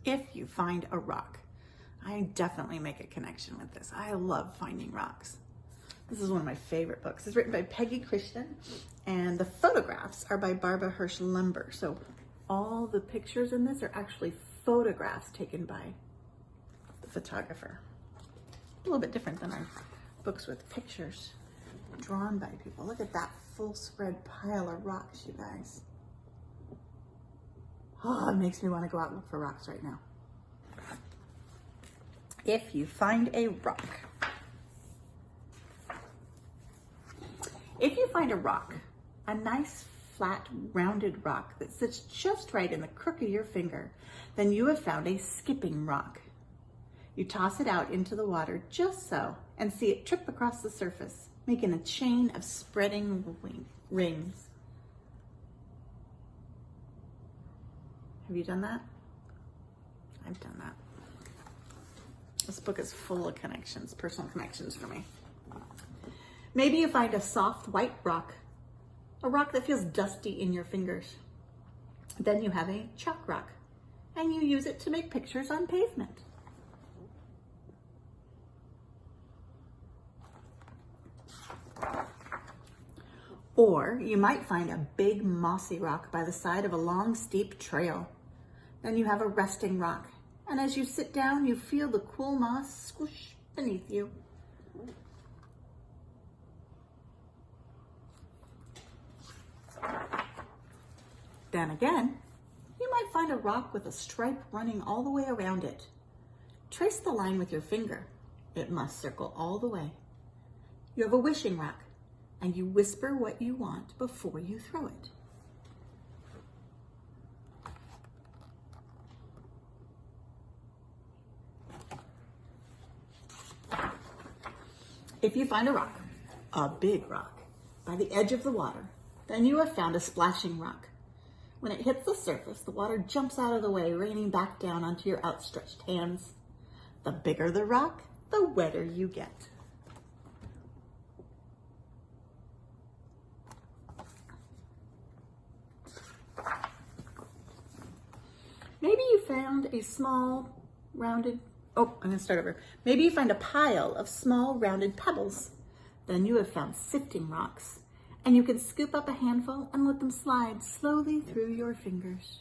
If you find a rock, I definitely make a connection with this. I love finding rocks. This is one of my favorite books. It's written by Peggy Christian, and the photographs are by Barbara Hirsch Lumber. So all the pictures in this are actually photographs taken by the photographer. A little bit different than our books with pictures drawn by people. Look at that full spread pile of rocks, you guys. Oh, it makes me want to go out and look for rocks right now. If you find a rock. If you find a rock, a nice flat rounded rock that sits just right in the crook of your finger, then you have found a skipping rock. You toss it out into the water just so and see it trip across the surface, making a chain of spreading rings. Have you done that? I've done that. This book is full of connections, personal connections for me. Maybe you find a soft white rock, a rock that feels dusty in your fingers. Then you have a chalk rock, and you use it to make pictures on pavement. Or you might find a big mossy rock by the side of a long, steep trail. Then you have a resting rock, and as you sit down, you feel the cool moss squish beneath you. Then again, you might find a rock with a stripe running all the way around it. Trace the line with your finger. It must circle all the way. You have a wishing rock, and you whisper what you want before you throw it. If you find a rock, a big rock, by the edge of the water, then you have found a splashing rock. When it hits the surface, the water jumps out of the way, raining back down onto your outstretched hands. The bigger the rock, the wetter you get. Maybe you found a small rounded, Maybe you find a pile of small rounded pebbles. Then you have found sifting rocks, and you can scoop up a handful and let them slide slowly through your fingers.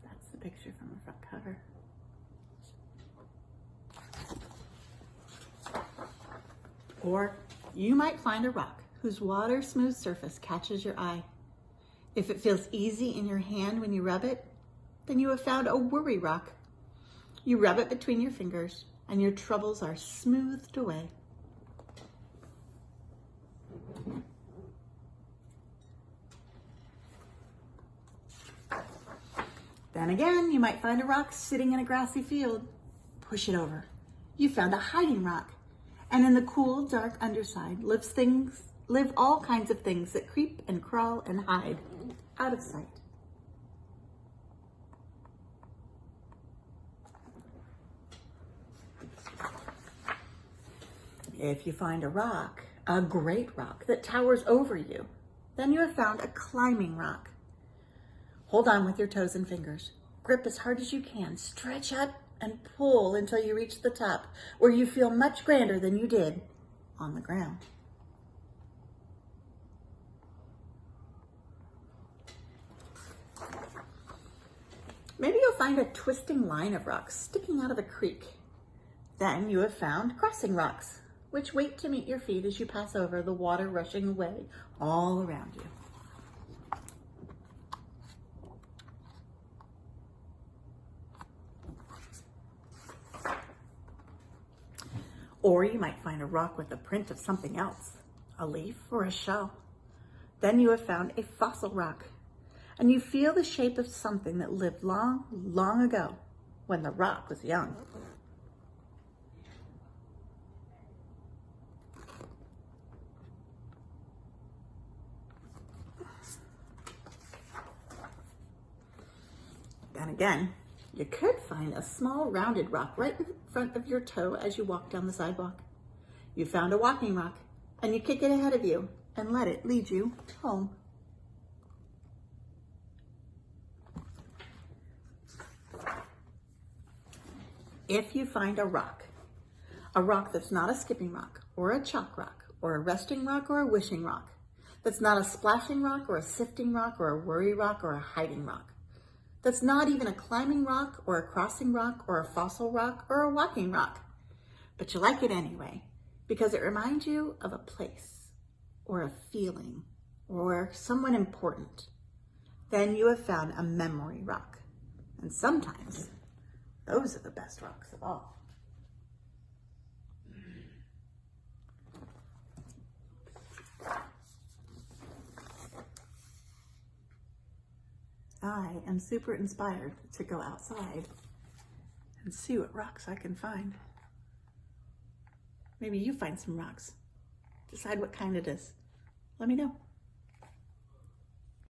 That's the picture from the front cover. Or you might find a rock whose water-smooth surface catches your eye. If it feels easy in your hand when you rub it, then you have found a worry rock. You rub it between your fingers and your troubles are smoothed away. Then again, you might find a rock sitting in a grassy field. Push it over. You found a hiding rock. And in the cool, dark underside live all kinds of things that creep and crawl and hide out of sight. If you find a rock, a great rock that towers over you, then you have found a climbing rock. Hold on with your toes and fingers. Grip as hard as you can. Stretch up and pull until you reach the top, where you feel much grander than you did on the ground. Maybe you'll find a twisting line of rocks sticking out of a creek. Then you have found crossing rocks, which wait to meet your feet as you pass over the water rushing away all around you. Or you might find a rock with a print of something else, a leaf or a shell. Then you have found a fossil rock, and you feel the shape of something that lived long, long ago when the rock was young. Then again, you could find a small rounded rock right in front of your toe as you walk down the sidewalk. You found a walking rock, and you kick it ahead of you and let it lead you home. If you find a rock that's not a skipping rock or a chalk rock or a resting rock or a wishing rock, that's not a splashing rock or a sifting rock or a worry rock or a hiding rock, that's not even a climbing rock or a crossing rock or a fossil rock or a walking rock, but you like it anyway because it reminds you of a place or a feeling or someone important, then you have found a memory rock. And sometimes those are the best rocks of all. I am super inspired to go outside and see what rocks I can find. Maybe you find some rocks. Decide what kind it is. Let me know.